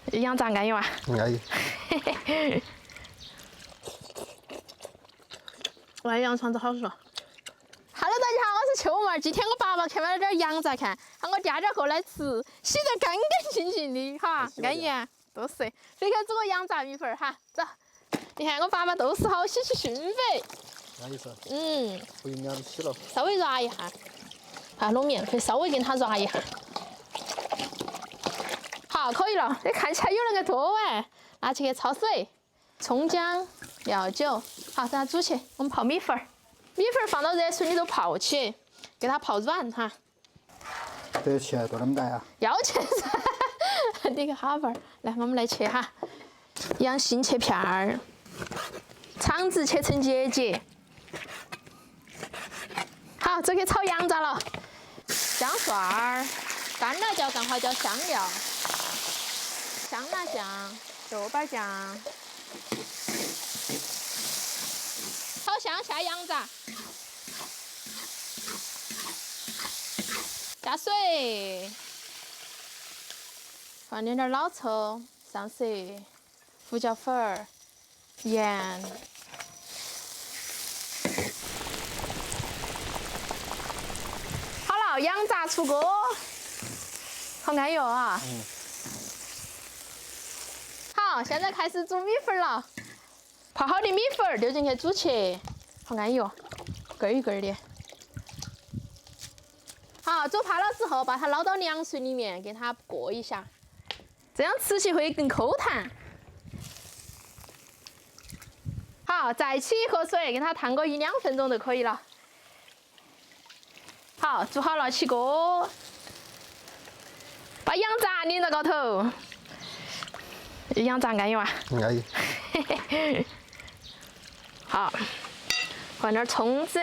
羊杂安逸哇？安逸。哇，羊肠子好爽。Hello， 大家好，我是秋妹儿。今天我爸爸去买了点羊杂，看，喊我嗲嗲过来吃，洗得干干净净的哈，安逸啊，都是。所以看煮个羊杂米粉哈，走。你看我爸爸都是好喜气熏肥。安逸噻。回娘都洗了。稍微揉一下，啊，弄面粉稍微给它揉一下。好，可以了。这看起来有那个多哎，拿去给焯水，葱姜、料酒，好，等它煮起。我们泡米粉儿。米粉放到热水里头泡起，给它泡软哈。这切多那么大呀？要切噻，你个哈玩儿。来，我们来切哈。羊心切片儿，肠子切成节。好，这个炒羊杂了。姜蒜儿、干辣椒、干花椒、香料、香辣酱、豆瓣酱。炒香下羊杂。加水，放点老抽、上色、胡椒粉儿、盐。好了，羊杂出锅，好安逸啊！好，现在开始煮米粉了。泡好的米粉丢进去煮起，好安逸哦，根儿根儿的。好，煮趴了之后，把它捞到凉水里面，给它过一下，这样吃起会更口弹。好，再起一盒水，给它烫个1、2分钟就可以了。好，煮好了，起锅，把羊杂淋到高头。羊杂安逸哇？安逸。好，放点葱子、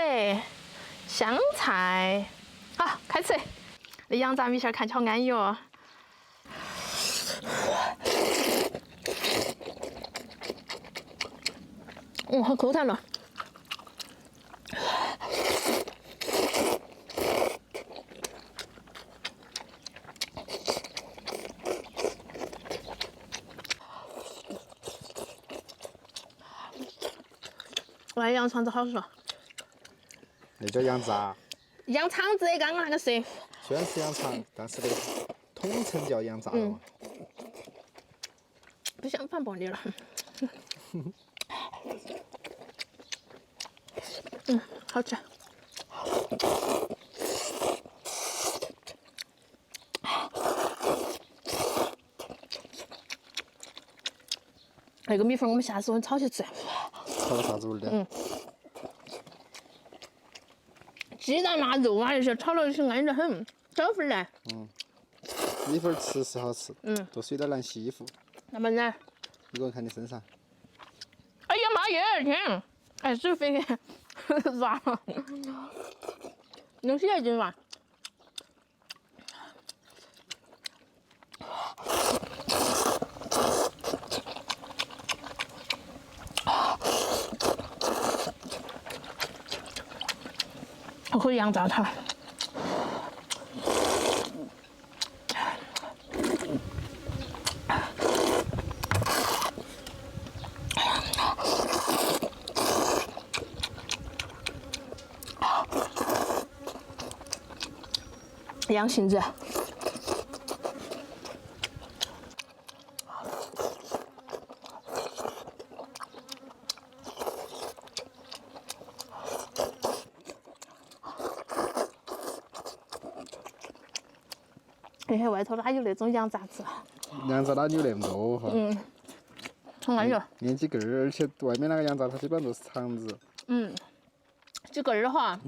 香菜。好，开吃。那羊杂米线看起来好安逸哦。好口弹了。哇，羊肠子好爽。那叫羊杂。羊肠子，刚刚那个是。虽然是羊肠，但是呢，统称叫羊杂了嘛。不想反驳你了。好吃。那个米粉我们下次我们炒去吃。炒个啥子味的？鸡蛋腊肉啊，那些炒了是安逸得很，招份来。米粉吃是好吃，都是有点难吸附。那么呢？一个人看你身上。哎呀妈耶！天，哎，水飞软了，能洗一斤吧？我可以羊杂它。羊心子，外头哪有那种羊杂子？羊杂哪有那么多哈？好安逸。连几根儿，而且外面那个羊杂它基本上都是肠子。几根儿哈。